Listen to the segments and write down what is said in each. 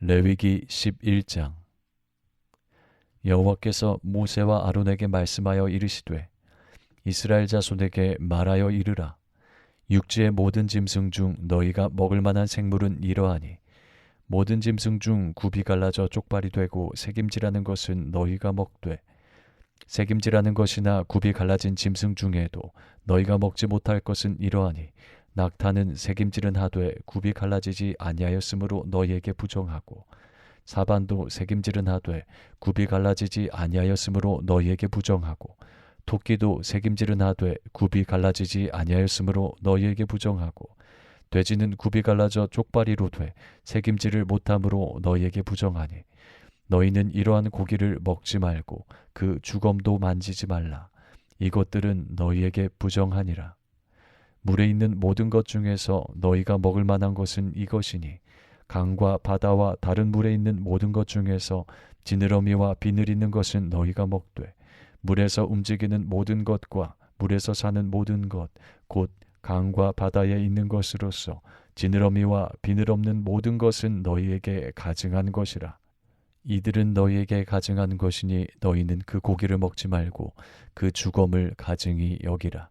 레위기 11장. 여호와께서 모세와 아론에게 말씀하여 이르시되 이스라엘 자손에게 말하여 이르라. 육지의 모든 짐승 중 너희가 먹을 만한 생물은 이러하니 모든 짐승 중 굽이 갈라져 쪽발이 되고 새김질하는 것은 너희가 먹되 새김질하는 것이나 굽이 갈라진 짐승 중에도 너희가 먹지 못할 것은 이러하니 낙타는 새김질은 하되 굽이 갈라지지 아니하였으므로 너희에게 부정하고 사반도 새김질은 하되 굽이 갈라지지 아니하였으므로 너희에게 부정하고 토끼도 새김질은 하되 굽이 갈라지지 아니하였으므로 너희에게 부정하고 돼지는 굽이 갈라져 쪽발이로 돼 새김질을 못함으로 너희에게 부정하니 너희는 이러한 고기를 먹지 말고 그 주검도 만지지 말라. 이것들은 너희에게 부정하니라. 물에 있는 모든 것 중에서 너희가 먹을 만한 것은 이것이니 강과 바다와 다른 물에 있는 모든 것 중에서 지느러미와 비늘 있는 것은 너희가 먹되 물에서 움직이는 모든 것과 물에서 사는 모든 것 곧 강과 바다에 있는 것으로서 지느러미와 비늘 없는 모든 것은 너희에게 가증한 것이라. 이들은 너희에게 가증한 것이니 너희는 그 고기를 먹지 말고 그 주검을 가증히 여기라.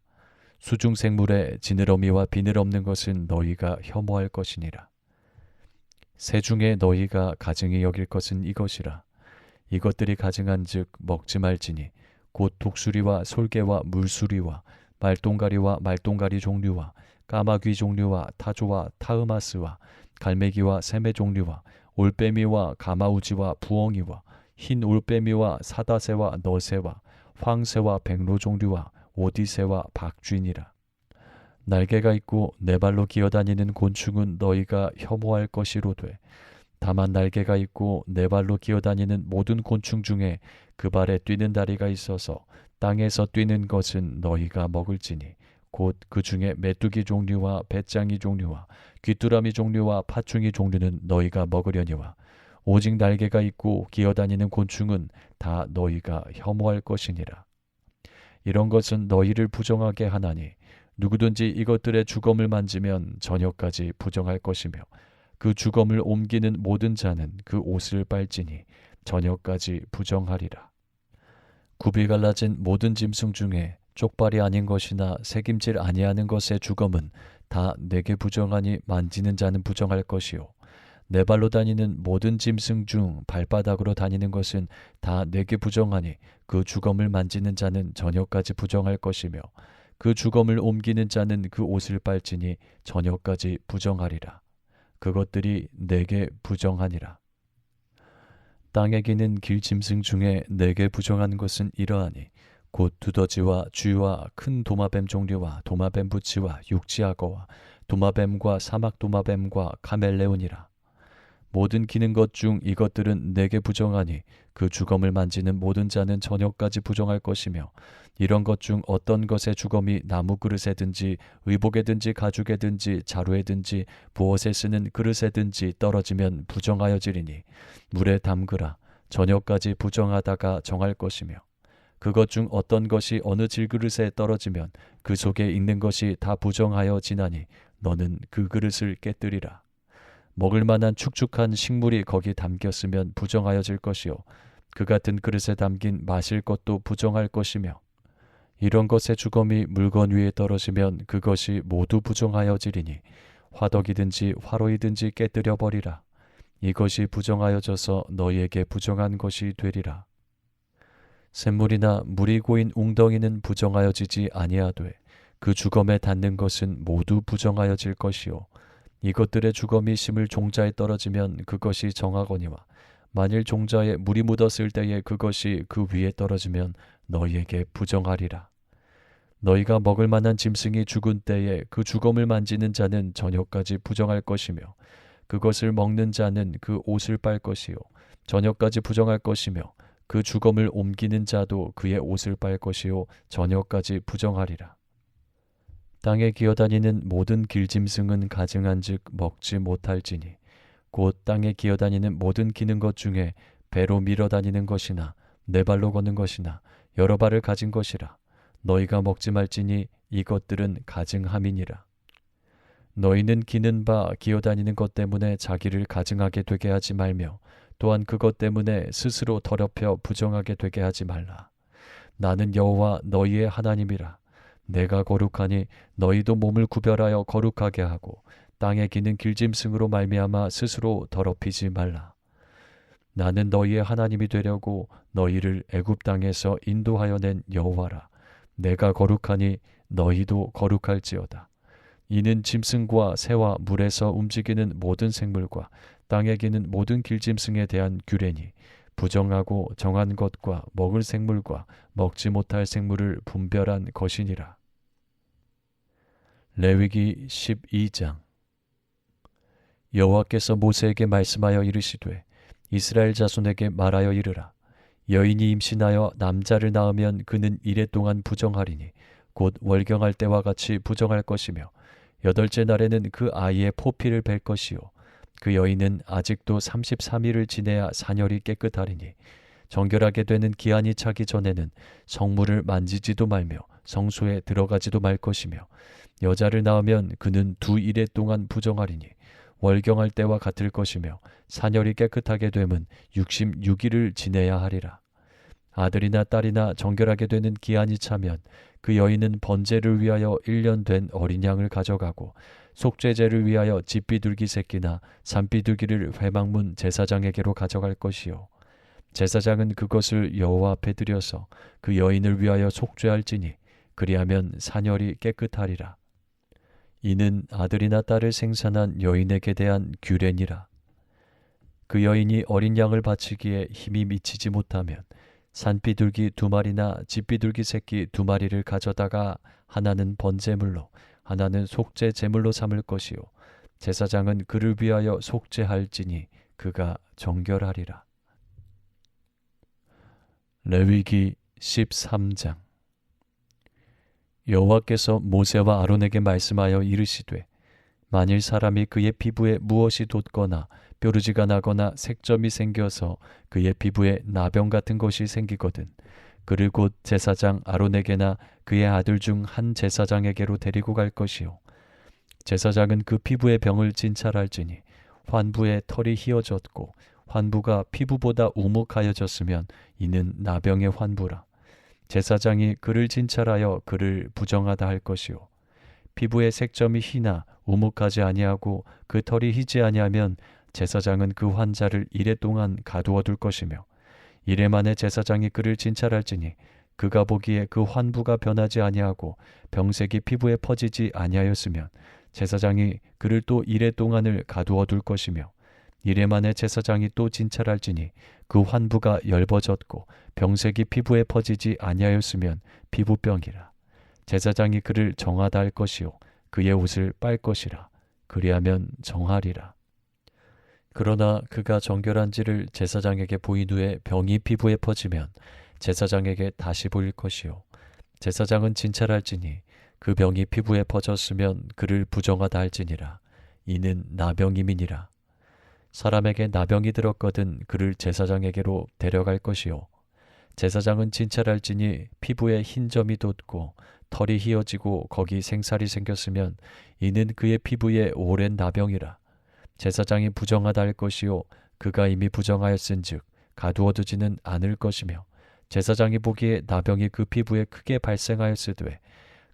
수중 생물에 지느러미와 비늘 없는 것은 너희가 혐오할 것이니라. 새 중에 너희가 가증히 여길 것은 이것이라. 이것들이 가증한즉 먹지 말지니 곧 독수리와 솔개와 물수리와 말동가리와 말동가리 종류와 까마귀 종류와 타조와 타으마스와 갈매기와 새매 종류와 올빼미와 가마우지와 부엉이와 흰 올빼미와 사다새와 너새와 황새와 백로 종류와 오디새와 박쥐니라. 날개가 있고 네 발로 기어다니는 곤충은 너희가 혐오할 것이로되 다만 날개가 있고 네 발로 기어다니는 모든 곤충 중에 그 발에 뛰는 다리가 있어서 땅에서 뛰는 것은 너희가 먹을지니 곧 그 중에 메뚜기 종류와 배짱이 종류와 귀뚜라미 종류와 파충이 종류는 너희가 먹으려니와 오직 날개가 있고 기어다니는 곤충은 다 너희가 혐오할 것이니라. 이런 것은 너희를 부정하게 하나니 누구든지 이것들의 주검을 만지면 저녁까지 부정할 것이며 그 주검을 옮기는 모든 자는 그 옷을 빨지니 저녁까지 부정하리라. 굽이 갈라진 모든 짐승 중에 쪽발이 아닌 것이나 새김질 아니하는 것의 주검은 다 내게 부정하니 만지는 자는 부정할 것이요 네 발로 다니는 모든 짐승 중 발바닥으로 다니는 것은 다 내게 부정하니 그 주검을 만지는 자는 저녁까지 부정할 것이며 그 주검을 옮기는 자는 그 옷을 빨지니 저녁까지 부정하리라. 그것들이 내게 부정하니라. 땅에 기는 길짐승 중에 내게 부정한 것은 이러하니 곧 두더지와 쥐와 큰 도마뱀 종류와 도마뱀 부치와 육지악어와 도마뱀과 사막 도마뱀과 카멜레온이라. 모든 기는 것 중 이것들은 내게 부정하니 그 주검을 만지는 모든 자는 저녁까지 부정할 것이며 이런 것 중 어떤 것의 주검이 나무 그릇에든지 의복에든지 가죽에든지 자루에든지 부엌에 쓰는 그릇에든지 떨어지면 부정하여지리니 물에 담그라. 저녁까지 부정하다가 정할 것이며 그것 중 어떤 것이 어느 질그릇에 떨어지면 그 속에 있는 것이 다 부정하여 지나니 너는 그 그릇을 깨뜨리라. 먹을 만한 축축한 식물이 거기 담겼으면 부정하여질 것이요 그 같은 그릇에 담긴 마실 것도 부정할 것이며 이런 것의 주검이 물건 위에 떨어지면 그것이 모두 부정하여지리니 화덕이든지 화로이든지 깨뜨려 버리라. 이것이 부정하여져서 너희에게 부정한 것이 되리라. 샘물이나 물이 고인 웅덩이는 부정하여지지 아니하되 그 주검에 닿는 것은 모두 부정하여질 것이요 이것들의 주검이 심을 종자에 떨어지면 그것이 정하거니와 만일 종자에 물이 묻었을 때에 그것이 그 위에 떨어지면 너희에게 부정하리라. 너희가 먹을 만한 짐승이 죽은 때에 그 주검을 만지는 자는 저녁까지 부정할 것이며 그것을 먹는 자는 그 옷을 빨 것이요 저녁까지 부정할 것이며 그 주검을 옮기는 자도 그의 옷을 빨 것이요 저녁까지 부정하리라. 땅에 기어다니는 모든 길짐승은 가증한즉 먹지 못할지니 곧 땅에 기어다니는 모든 기는 것 중에 배로 밀어다니는 것이나 네 발로 걷는 것이나 여러 발을 가진 것이라. 너희가 먹지 말지니 이것들은 가증함이니라. 너희는 기는 바 기어다니는 것 때문에 자기를 가증하게 되게 하지 말며 또한 그것 때문에 스스로 더럽혀 부정하게 되게 하지 말라. 나는 여호와 너희의 하나님이라. 내가 거룩하니 너희도 몸을 구별하여 거룩하게 하고 땅에 기는 길짐승으로 말미암아 스스로 더럽히지 말라. 나는 너희의 하나님이 되려고 너희를 애굽 땅에서 인도하여 낸 여호와라. 내가 거룩하니 너희도 거룩할지어다. 이는 짐승과 새와 물에서 움직이는 모든 생물과 땅에 기는 모든 길짐승에 대한 규례니 부정하고 정한 것과 먹을 생물과 먹지 못할 생물을 분별한 것이니라. 레위기 12장. 여호와께서 모세에게 말씀하여 이르시되 이스라엘 자손에게 말하여 이르라. 여인이 임신하여 남자를 낳으면 그는 이레 동안 부정하리니 곧 월경할 때와 같이 부정할 것이며 8째 날에는 그 아이의 포피를 벨 것이요 그 여인은 아직도 33일을 지내야 산열이 깨끗하리니 정결하게 되는 기한이 차기 전에는 성물을 만지지도 말며 성소에 들어가지도 말 것이며 여자를 낳으면 그는 2일에 동안 부정하리니 월경할 때와 같을 것이며 산열이 깨끗하게 되면 66일을 지내야 하리라. 아들이나 딸이나 정결하게 되는 기한이 차면 그 여인은 번제를 위하여 1년 된 어린 양을 가져가고 속죄제를 위하여 집비둘기 새끼나 산비둘기를 회막문 제사장에게로 가져갈 것이요 제사장은 그것을 여호와 앞에 드려서 그 여인을 위하여 속죄할지니 그리하면 산열이 깨끗하리라. 이는 아들이나 딸을 생산한 여인에게 대한 규례니라. 그 여인이 어린 양을 바치기에 힘이 미치지 못하면 산비둘기 2마리나 집비둘기 새끼 2마리를 가져다가 하나는 번제물로 하나는 속죄 제물로 삼을 것이요 제사장은 그를 위하여 속죄할지니 그가 정결하리라. 레위기 13장. 여호와께서 모세와 아론에게 말씀하여 이르시되 만일 사람이 그의 피부에 무엇이 돋거나 뾰루지가 나거나 색점이 생겨서 그의 피부에 나병 같은 것이 생기거든 그를 곧 제사장 아론에게나 그의 아들 중 한 제사장에게로 데리고 갈 것이요 제사장은 그 피부의 병을 진찰할지니 환부의 털이 휘어졌고 환부가 피부보다 우묵하여졌으면 이는 나병의 환부라. 제사장이 그를 진찰하여 그를 부정하다 할 것이요 피부의 색점이 희나 우묵하지 아니하고 그 털이 희지 아니하면 제사장은 그 환자를 이레 동안 가두어 둘 것이며 이레 만에 제사장이 그를 진찰할지니 그가 보기에 그 환부가 변하지 아니하고 병색이 피부에 퍼지지 아니하였으면 제사장이 그를 또 이레 동안을 가두어 둘 것이며 이레 만에 제사장이 또 진찰할지니 그 환부가 엷어졌고 병색이 피부에 퍼지지 아니하였으면 피부병이라. 제사장이 그를 정하다 할 것이요 그의 옷을 빨 것이라. 그리하면 정하리라. 그러나 그가 정결한지를 제사장에게 보인 후에 병이 피부에 퍼지면 제사장에게 다시 보일 것이요 제사장은 진찰할지니 그 병이 피부에 퍼졌으면 그를 부정하다 할지니라. 이는 나병임이니라. 사람에게 나병이 들었거든 그를 제사장에게로 데려갈 것이요 제사장은 진찰할지니 피부에 흰 점이 돋고 털이 휘어지고 거기 생살이 생겼으면 이는 그의 피부에 오랜 나병이라. 제사장이 부정하다 할 것이요 그가 이미 부정하였은즉 가두어두지는 않을 것이며 제사장이 보기에 나병이 그 피부에 크게 발생하였으되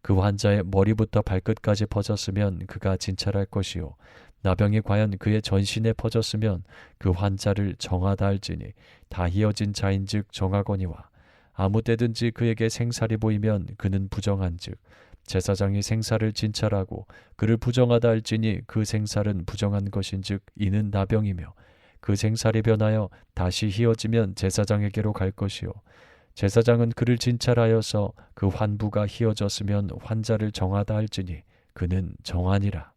그 환자의 머리부터 발끝까지 퍼졌으면 그가 진찰할 것이요 나병이 과연 그의 전신에 퍼졌으면 그 환자를 정하다 할지니 다 휘어진 자인즉 정하거니와 아무 때든지 그에게 생살이 보이면 그는 부정한즉 제사장이 생살을 진찰하고 그를 부정하다 할지니 그 생살은 부정한 것인즉 이는 나병이며 그 생살이 변하여 다시 휘어지면 제사장에게로 갈 것이요 제사장은 그를 진찰하여서 그 환부가 휘어졌으면 환자를 정하다 할지니 그는 정하니라.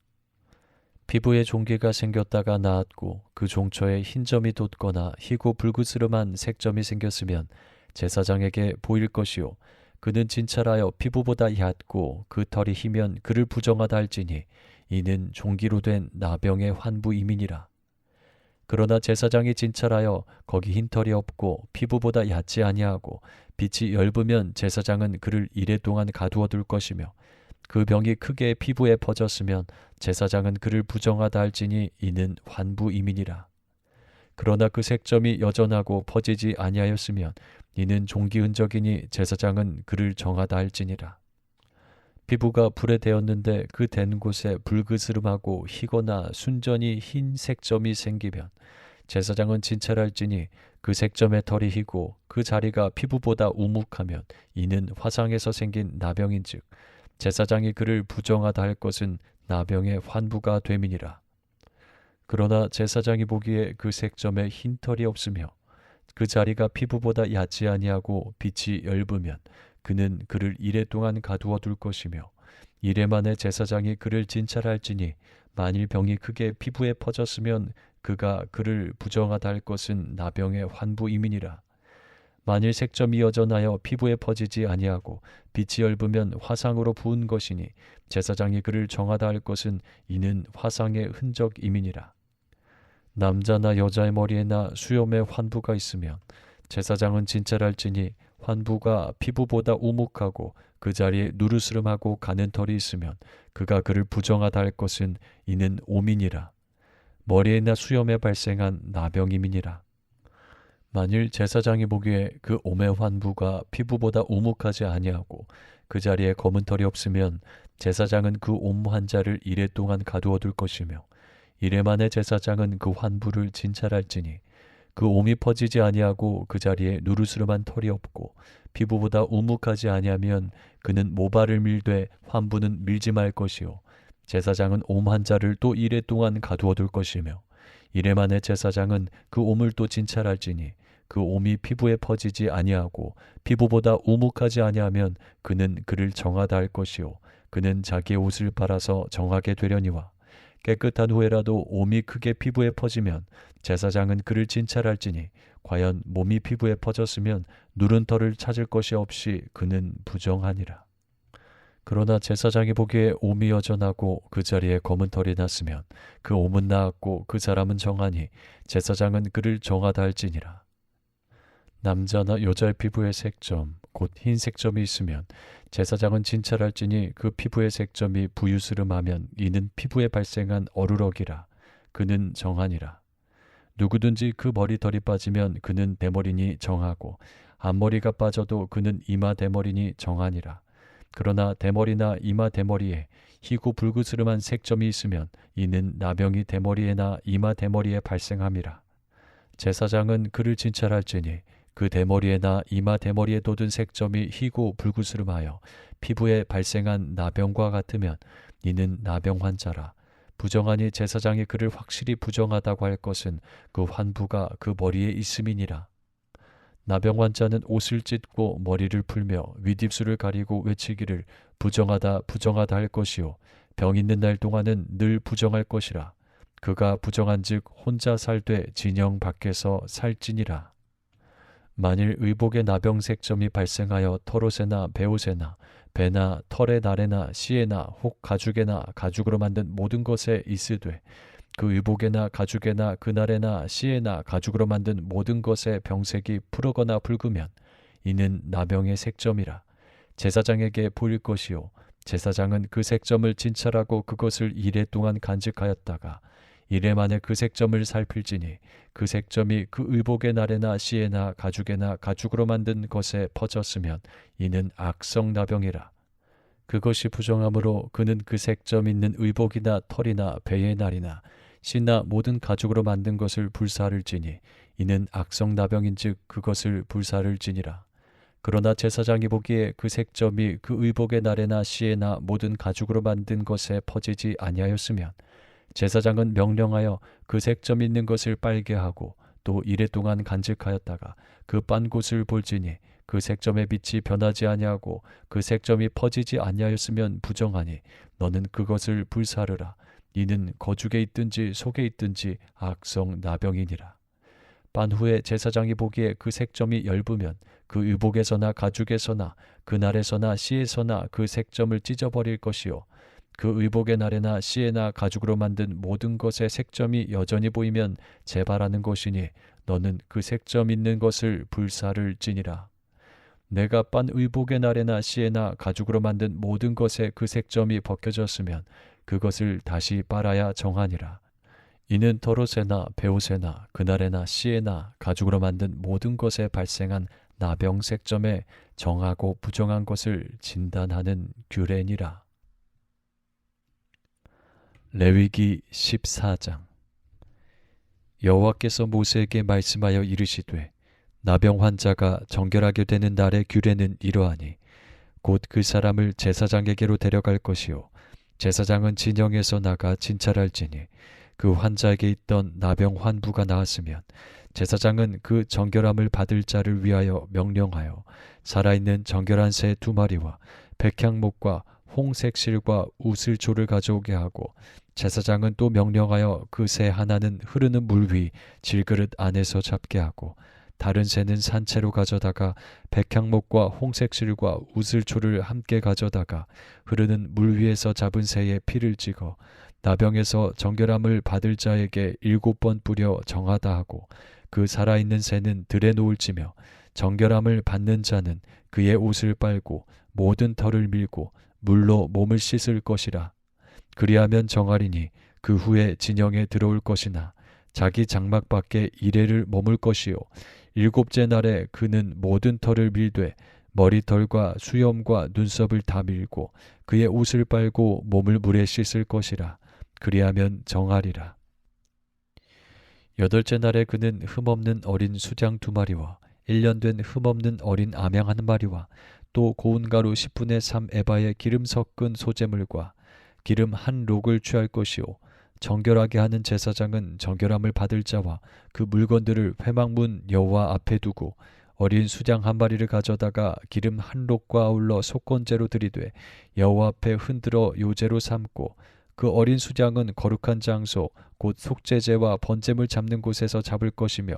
피부에 종기가 생겼다가 나았고 그 종처에 흰 점이 돋거나 희고 불그스름한 색점이 생겼으면 제사장에게 보일 것이요 그는 진찰하여 피부보다 얕고 그 털이 희면 그를 부정하다 할지니 이는 종기로 된 나병의 환부임이니라. 그러나 제사장이 진찰하여 거기 흰 털이 없고 피부보다 얕지 아니하고 빛이 엷으면 제사장은 그를 이레 동안 가두어 둘 것이며 그 병이 크게 피부에 퍼졌으면 제사장은 그를 부정하다 할지니 이는 환부임이니라. 그러나 그 색점이 여전하고 퍼지지 아니하였으면 이는 종기 흔적이니 제사장은 그를 정하다 할지니라. 피부가 불에 대었는데 그 댄 곳에 불그스름하고 희거나 순전히 흰 색점이 생기면 제사장은 진찰할지니 그 색점의 털이 희고 그 자리가 피부보다 우묵하면 이는 화상에서 생긴 나병인즉 제사장이 그를 부정하다 할 것은 나병의 환부가 됨이니라. 그러나 제사장이 보기에 그 색점에 흰 털이 없으며 그 자리가 피부보다 얕지 아니하고 빛이 엷으면 그는 그를 이레 동안 가두어 둘 것이며 이레 만에 제사장이 그를 진찰할지니 만일 병이 크게 피부에 퍼졌으면 그가 그를 부정하다 할 것은 나병의 환부임이니라. 만일 색점이 여전하여 피부에 퍼지지 아니하고 빛이 엷으면 화상으로 부은 것이니 제사장이 그를 정하다 할 것은 이는 화상의 흔적임이니라. 남자나 여자의 머리에나 수염에 환부가 있으면 제사장은 진찰할지니 환부가 피부보다 우묵하고 그 자리에 누르스름하고 가는 털이 있으면 그가 그를 부정하다 할 것은 이는 오민이라. 머리에나 수염에 발생한 나병임이니라. 만일 제사장이 보기에 그 옴의 환부가 피부보다 우묵하지 아니하고 그 자리에 검은 털이 없으면 제사장은 그 옴 환자를 이레 동안 가두어 둘 것이며 이레 만에 제사장은 그 환부를 진찰할지니 그 옴이 퍼지지 아니하고 그 자리에 누르스름한 털이 없고 피부보다 우묵하지 아니하면 그는 모발을 밀되 환부는 밀지 말 것이요 제사장은 옴 환자를 또 이레 동안 가두어 둘 것이며 이레 만에 제사장은 그 옴을 또 진찰할지니 그 옴이 피부에 퍼지지 아니하고 피부보다 우묵하지 아니하면 그는 그를 정하다 할 것이요 그는 자기의 옷을 빨아서 정하게 되려니와 깨끗한 후에라도 옴이 크게 피부에 퍼지면 제사장은 그를 진찰할지니 과연 몸이 피부에 퍼졌으면 누른 털을 찾을 것이 없이 그는 부정하니라. 그러나 제사장이 보기에 옴이 여전하고 그 자리에 검은 털이 났으면 그 옴은 나았고 그 사람은 정하니 제사장은 그를 정하다 할지니라. 남자나 여자의 피부에 색점 곧 흰 색점이 있으면 제사장은 진찰할지니 그 피부의 색점이 부유스름하면 이는 피부에 발생한 어루럭이라. 그는 정하니라. 누구든지 그 머리털이 빠지면 그는 대머리니 정하고 앞머리가 빠져도 그는 이마 대머리니 정하니라. 그러나 대머리나 이마 대머리에 희고 불그스름한 색점이 있으면 이는 나병이 대머리에나 이마 대머리에 발생함이라. 제사장은 그를 진찰할지니 그 대머리에나 이마 대머리에 돋은 색점이 희고 불그스름하여 피부에 발생한 나병과 같으면 이는 나병 환자라. 부정하니 제사장이 그를 확실히 부정하다고 할 것은 그 환부가 그 머리에 있음이니라. 나병 환자는 옷을 찢고 머리를 풀며 윗입술을 가리고 외치기를 부정하다 부정하다 할 것이요 병 있는 날 동안은 늘 부정할 것이라. 그가 부정한즉 혼자 살되 진영 밖에서 살지니라. 만일 의복에 나병 색점이 발생하여 털옷에나 베옷에나 배나 털의 날에나 씨에나 혹 가죽에나 가죽으로 만든 모든 것에 있으되 그 의복에나 가죽에나 그날에나 씨에나 가죽으로 만든 모든 것에 병색이 푸르거나 붉으면 이는 나병의 색점이라. 제사장에게 보일 것이요 제사장은 그 색점을 진찰하고 그것을 이레 동안 간직하였다가 이레 만에 그 색점을 살필지니 그 색점이 그 의복의 날에나 씨에나 가죽에나 가죽으로 만든 것에 퍼졌으면 이는 악성 나병이라. 그것이 부정하므로 그는 그 색점 있는 의복이나 털이나 배의 날이나 씨나 모든 가죽으로 만든 것을 불사를지니 이는 악성 나병인즉 그것을 불사를지니라. 그러나 제사장이 보기에 그 색점이 그 의복의 날에나 씨에나 모든 가죽으로 만든 것에 퍼지지 아니하였으면 제사장은 명령하여 그 색점 있는 것을 빨게 하고 또 이레 동안 간직하였다가 그 빤 곳을 볼지니 그 색점의 빛이 변하지 아니하고 그 색점이 퍼지지 아니하였으면 부정하니 너는 그것을 불사르라. 이는 거죽에 있든지 속에 있든지 악성 나병이니라. 빤 후에 제사장이 보기에 그 색점이 엷으면 그 의복에서나 가죽에서나 그날에서나 씨에서나 그 색점을 찢어버릴 것이요 그 의복의 날에나 씨에나 가죽으로 만든 모든 것의 색점이 여전히 보이면 재발하는 것이니 너는 그 색점 있는 것을 불사를지니라. 내가 빤 의복의 날에나 시에나 가죽으로 만든 모든 것에 그 색점이 벗겨졌으면 그것을 다시 빨아야 정하니라. 이는 털옷에나 베옷에나 그날에나 시에나 가죽으로 만든 모든 것에 발생한 나병 색점에 정하고 부정한 것을 진단하는 규례니라. 레위기 14장. 여호와께서 모세에게 말씀하여 이르시되 나병 환자가 정결하게 되는 날의 규례는 이러하니 곧 그 사람을 제사장에게로 데려갈 것이요 제사장은 진영에서 나가 진찰할지니 그 환자에게 있던 나병 환부가 나았으면 제사장은 그 정결함을 받을 자를 위하여 명령하여 살아있는 정결한 새 2마리와 백향목과 홍색실과 우슬초를 가져오게 하고 제사장은 또 명령하여 그 새 하나는 흐르는 물 위 질그릇 안에서 잡게 하고 다른 새는 산채로 가져다가 백향목과 홍색실과 우슬초를 함께 가져다가 흐르는 물 위에서 잡은 새의 피를 찍어 나병에서 정결함을 받을 자에게 7번 뿌려 정하다 하고 그 살아있는 새는 들에 놓을지며 정결함을 받는 자는 그의 옷을 빨고 모든 털을 밀고 물로 몸을 씻을 것이라. 그리하면 정하리니 그 후에 진영에 들어올 것이나 자기 장막 밖에 이레를 머물 것이요 7째 날에 그는 모든 털을 밀되 머리털과 수염과 눈썹을 다 밀고 그의 옷을 빨고 몸을 물에 씻을 것이라. 그리하면 정하리라. 8째 날에 그는 흠없는 어린 수장 2마리와 1년 된 흠없는 어린 암양 1마리와 또 고운 가루 10분의 3 에바의 기름 섞은 소재물과 기름 1록을 취할 것이요 정결하게 하는 제사장은 정결함을 받을 자와 그 물건들을 회막문 여호와 앞에 두고 어린 수장 1마리를 가져다가 기름 1록과 아울러 속건제로 드리되 여호와 앞에 흔들어 요제로 삼고 그 어린 수장은 거룩한 장소 곧 속죄제와 번제물 잡는 곳에서 잡을 것이며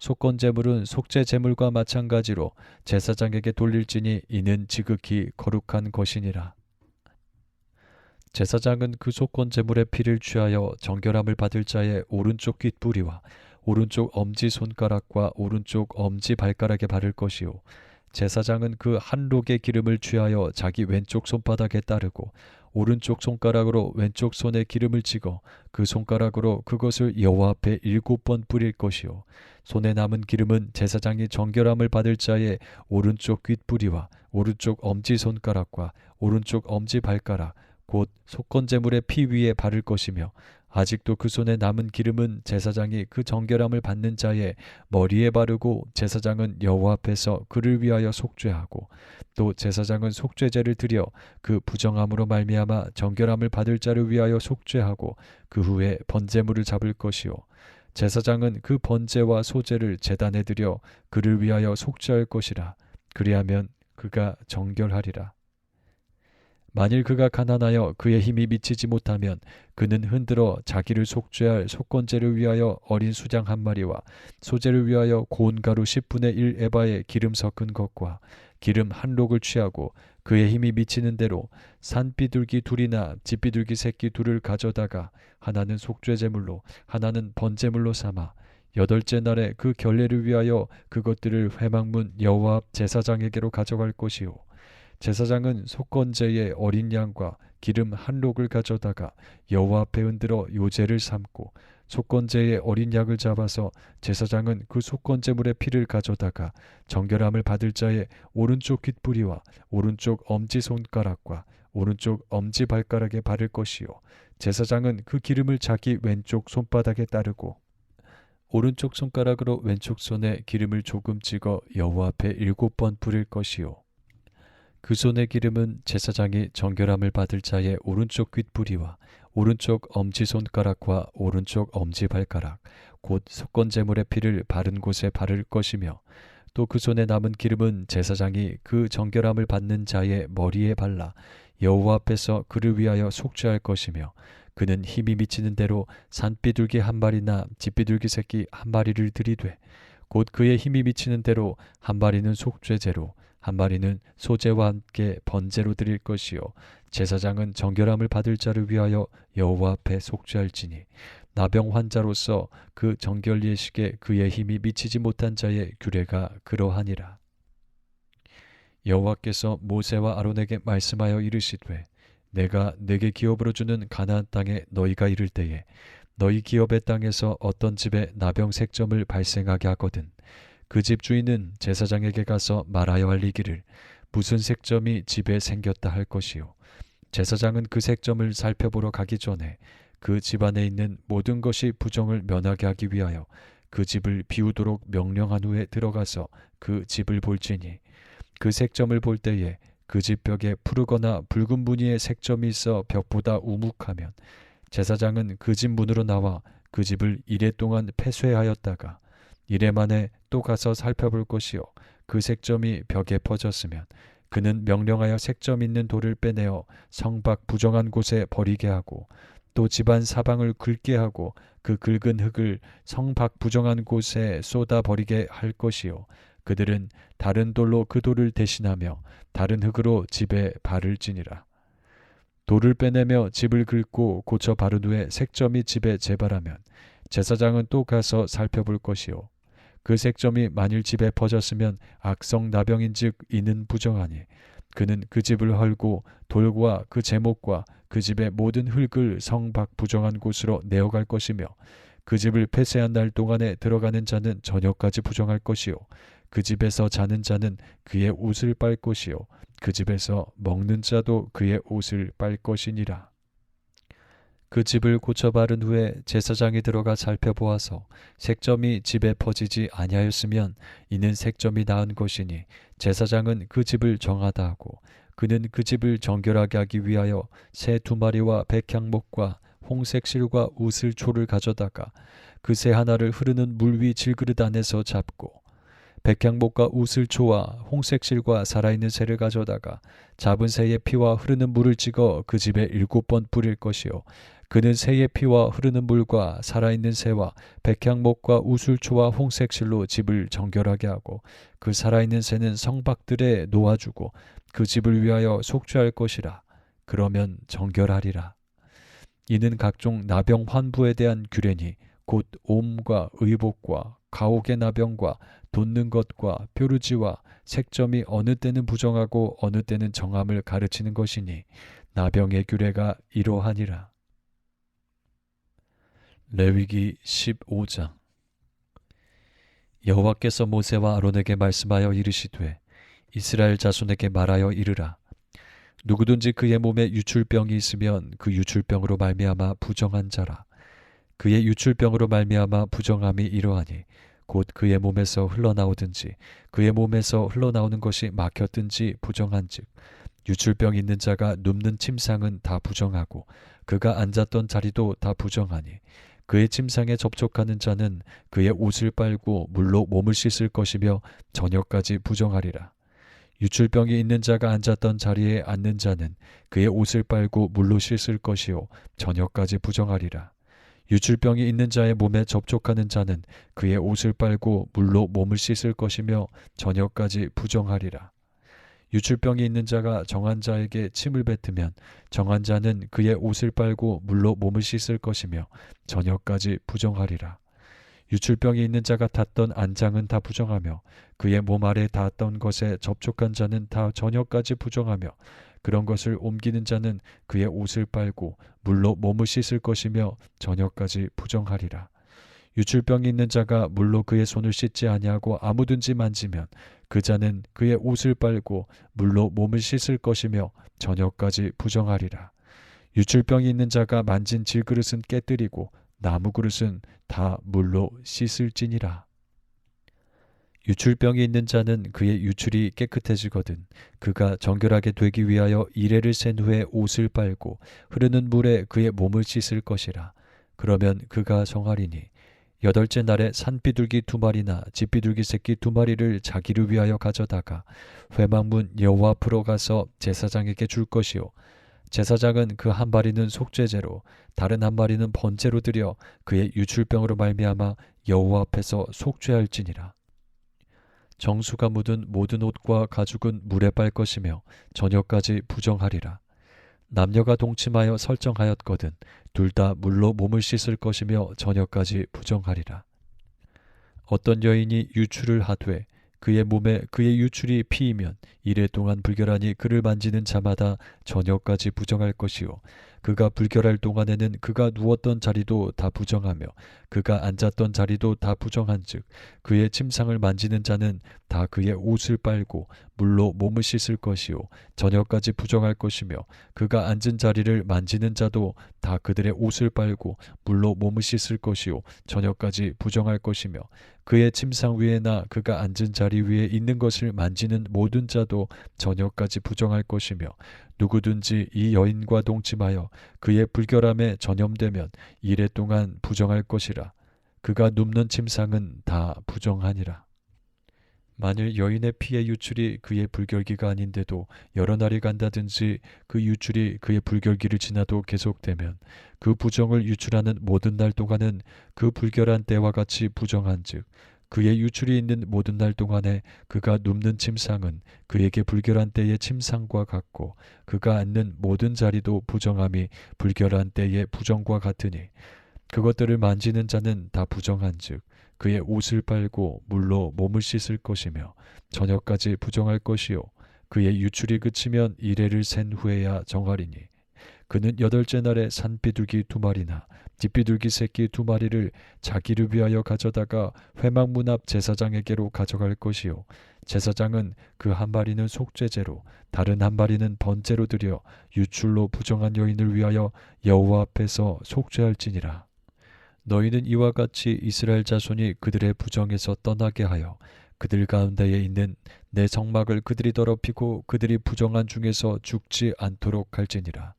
속건제물은 속죄제물과 마찬가지로 제사장에게 돌릴지니 이는 지극히 거룩한 것이니라. 제사장은 그 속건제물의 피를 취하여 정결함을 받을 자의 오른쪽 귓뿌리와 오른쪽 엄지손가락과 오른쪽 엄지발가락에 바를 것이요 제사장은 그 1록의 기름을 취하여 자기 왼쪽 손바닥에 따르고 오른쪽 손가락으로 왼쪽 손에 기름을 찍어 그 손가락으로 그것을 여호와 앞에 7번 뿌릴 것이요 손에 남은 기름은 제사장이 정결함을 받을 자의 오른쪽 귓뿌리와 오른쪽 엄지손가락과 오른쪽 엄지발가락 곧 속건제물의 피 위에 바를 것이며 아직도 그 손에 남은 기름은 제사장이 그 정결함을 받는 자의 머리에 바르고 제사장은 여호와 앞에서 그를 위하여 속죄하고 또 제사장은 속죄제를 드려 그 부정함으로 말미암아 정결함을 받을 자를 위하여 속죄하고 그 후에 번제물을 잡을 것이요 제사장은 그 번제와 소제를 제단에 드려 그를 위하여 속죄할 것이라. 그리하면 그가 정결하리라. 만일 그가 가난하여 그의 힘이 미치지 못하면 그는 흔들어 자기를 속죄할 속건제를 위하여 어린 수장 1마리와 소제를 위하여 고운 가루 10분의 1 에바의 기름 섞은 것과 기름 1록을 취하고 그의 힘이 미치는 대로 산비둘기 2이나 집비둘기 새끼 2를 가져다가 하나는 속죄제물로 하나는 번제물로 삼아 8째 날에 그 결례를 위하여 그것들을 회막문 여호와 앞 제사장에게로 가져갈 것이요 제사장은 속건제의 어린 양과 기름 1록을 가져다가 여호와 앞에 흔들어 요제를 삼고 속건제의 어린 양을 잡아서 제사장은 그 속건제물의 피를 가져다가 정결함을 받을 자의 오른쪽 귓뿌리와 오른쪽 엄지손가락과 오른쪽 엄지발가락에 바를 것이요 제사장은 그 기름을 자기 왼쪽 손바닥에 따르고 오른쪽 손가락으로 왼쪽 손에 기름을 조금 찍어 여호와 앞에 7번 뿌릴 것이요 그 손의 기름은 제사장이 정결함을 받을 자의 오른쪽 귓뿌리와 오른쪽 엄지손가락과 오른쪽 엄지발가락 곧 속건제물의 피를 바른 곳에 바를 것이며 또 그 손에 남은 기름은 제사장이 그 정결함을 받는 자의 머리에 발라 여호와 앞에서 그를 위하여 속죄할 것이며 그는 힘이 미치는 대로 산비둘기 1마리나 집비둘기 새끼 1마리를 들이되 곧 그의 힘이 미치는 대로 1마리는 속죄제로 1마리는 소제와 함께 번제로 드릴 것이요 제사장은 정결함을 받을 자를 위하여 여호와 앞에 속죄할지니 나병 환자로서 그 정결 예식에 그의 힘이 미치지 못한 자의 규례가 그러하니라. 여호와께서 모세와 아론에게 말씀하여 이르시되 내가 내게 기업으로 주는 가나안 땅에 너희가 이를 때에 너희 기업의 땅에서 어떤 집에 나병 색점을 발생하게 하거든 그 집 주인은 제사장에게 가서 말하여 알리기를 무슨 색점이 집에 생겼다 할 것이요 제사장은 그 색점을 살펴보러 가기 전에 그 집 안에 있는 모든 것이 부정을 면하게 하기 위하여 그 집을 비우도록 명령한 후에 들어가서 그 집을 볼지니 그 색점을 볼 때에 그 집 벽에 푸르거나 붉은 무늬의 색점이 있어 벽보다 우묵하면 제사장은 그 집 문으로 나와 그 집을 이레 동안 폐쇄하였다가 이레 만에 또 가서 살펴볼 것이요 그 색점이 벽에 퍼졌으면 그는 명령하여 색점 있는 돌을 빼내어 성 밖 부정한 곳에 버리게 하고 또 집안 사방을 긁게 하고 그 긁은 흙을 성 밖 부정한 곳에 쏟아 버리게 할 것이요 그들은 다른 돌로 그 돌을 대신하며 다른 흙으로 집에 발을 찌니라. 돌을 빼내며 집을 긁고 고쳐 바른 후에 색점이 집에 재발하면 제사장은 또 가서 살펴볼 것이요 그 색점이 만일 집에 퍼졌으면 악성 나병인즉 이는 부정하니 그는 그 집을 헐고 돌과 그 제목과 그 집의 모든 흙을 성 밖 부정한 곳으로 내어갈 것이며 그 집을 폐쇄한 날 동안에 들어가는 자는 저녁까지 부정할 것이요 그 집에서 자는 자는 그의 옷을 빨 것이요 그 집에서 먹는 자도 그의 옷을 빨 것이니라. 그 집을 고쳐 바른 후에 제사장이 들어가 살펴보아서 색점이 집에 퍼지지 아니하였으면 이는 색점이 나은 것이니 제사장은 그 집을 정하다 하고 그는 그 집을 정결하게 하기 위하여 새 2마리와 백향목과 홍색 실과 우슬초를 가져다가 그 새 하나를 흐르는 물 위 질그릇 안에서 잡고 백향목과 우슬초와 홍색 실과 살아있는 새를 가져다가 잡은 새의 피와 흐르는 물을 찍어 그 집에 7번 뿌릴 것이요 그는 새의 피와 흐르는 물과 살아있는 새와 백향목과 우슬초와 홍색 실로 집을 정결하게 하고 그 살아있는 새는 성박들에 놓아주고 그 집을 위하여 속죄할 것이라. 그러면 정결하리라. 이는 각종 나병 환부에 대한 규례니 곧 옴과 의복과 가옥의 나병과 돋는 것과 뾰루지와 색점이 어느 때는 부정하고 어느 때는 정함을 가르치는 것이니 나병의 규례가 이러하니라. 레위기 15장. 여호와께서 모세와 아론에게 말씀하여 이르시되 이스라엘 자손에게 말하여 이르라. 누구든지 그의 몸에 유출병이 있으면 그 유출병으로 말미암아 부정한 자라. 그의 유출병으로 말미암아 부정함이 이러하니 곧 그의 몸에서 흘러나오든지 그의 몸에서 흘러나오는 것이 막혔든지 부정한즉 유출병 있는 자가 눕는 침상은 다 부정하고 그가 앉았던 자리도 다 부정하니 그의 침상에 접촉하는 자는 그의 옷을 빨고 물로 몸을 씻을 것이며 저녁까지 부정하리라. 유출병이 있는 자가 앉았던 자리에 앉는 자는 그의 옷을 빨고 물로 씻을 것이요 저녁까지 부정하리라. 유출병이 있는 자의 몸에 접촉하는 자는 그의 옷을 빨고 물로 몸을 씻을 것이며 저녁까지 부정하리라. 유출병이 있는 자가 정한 자에게 침을 뱉으면 정한 자는 그의 옷을 빨고 물로 몸을 씻을 것이며 저녁까지 부정하리라. 유출병이 있는 자가 탔던 안장은 다 부정하며 그의 몸 아래 닿았던 것에 접촉한 자는 다 저녁까지 부정하며 그런 것을 옮기는 자는 그의 옷을 빨고 물로 몸을 씻을 것이며 저녁까지 부정하리라. 유출병이 있는 자가 물로 그의 손을 씻지 아니하고 아무든지 만지면 그 자는 그의 옷을 빨고 물로 몸을 씻을 것이며 저녁까지 부정하리라. 유출병이 있는 자가 만진 질그릇은 깨뜨리고 나무 그릇은 다 물로 씻을지니라. 유출병이 있는 자는 그의 유출이 깨끗해지거든 그가 정결하게 되기 위하여 이레를 센 후에 옷을 빨고 흐르는 물에 그의 몸을 씻을 것이라. 그러면 그가 정하리니 8째 날에 산비둘기 2마리나 집비둘기 새끼 2마리를 자기를 위하여 가져다가 회막문 여호와 앞으로 가서 제사장에게 줄 것이요 제사장은 그 한 마리는 속죄제로 다른 한 마리는 번제로 드려 그의 유출병으로 말미암아 여호와 앞에서 속죄할지니라. 정수가 묻은 모든 옷과 가죽은 물에 빨 것이며 저녁까지 부정하리라. 남녀가 동침하여 설정하였거든 둘 다 물로 몸을 씻을 것이며 저녁까지 부정하리라. 어떤 여인이 유출을 하되 그의 몸에 그의 유출이 피이면 이래 동안 불결하니 그를 만지는 자마다 저녁까지 부정할 것이요 그가 불결할 동안에는 그가 누웠던 자리도 다 부정하며 그가 앉았던 자리도 다 부정한즉 그의 침상을 만지는 자는 다 그의 옷을 빨고 물로 몸을 씻을 것이요 저녁까지 부정할 것이며 그가 앉은 자리를 만지는 자도 다 그들의 옷을 빨고 물로 몸을 씻을 것이요 저녁까지 부정할 것이며 그의 침상 위에나 그가 앉은 자리 위에 있는 것을 만지는 모든 자도 저녁까지 부정할 것이며 누구든지 이 여인과 동침하여 그의 불결함에 전염되면 이래 동안 부정할 것이라. 그가 눕는 침상은 다 부정하니라. 만일 여인의 피의 유출이 그의 불결기가 아닌데도 여러 날이 간다든지 그 유출이 그의 불결기를 지나도 계속되면 그 부정을 유출하는 모든 날 동안은 그 불결한 때와 같이 부정한즉 그의 유출이 있는 모든 날 동안에 그가 눕는 침상은 그에게 불결한 때의 침상과 같고 그가 앉는 모든 자리도 부정함이 불결한 때의 부정과 같으니 그것들을 만지는 자는 다 부정한즉 그의 옷을 빨고 물로 몸을 씻을 것이며 저녁까지 부정할 것이요 그의 유출이 그치면 이레를 센 후에야 정하리니 그는 8째 날에 산비둘기 2마리나 뒷비둘기 새끼 2마리를 자기를 위하여 가져다가 회막문 앞 제사장에게로 가져갈 것이요 제사장은 그 1마리는 속죄제로 다른 1마리는 번제로 드려 유출로 부정한 여인을 위하여 여호와 앞에서 속죄할지니라. 너희는 이와 같이 이스라엘 자손이 그들의 부정에서 떠나게 하여 그들 가운데에 있는 내 성막을 그들이 더럽히고 그들이 부정한 중에서 죽지 않도록 할지니라.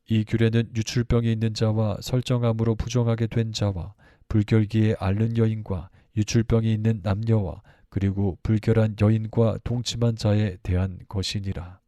이 규례는 유출병이 있는 자와 설정함으로 부정하게 된 자와 불결기에 앓는 여인과 유출병이 있는 남녀와 그리고 불결한 여인과 동침한 자에 대한 것이니라.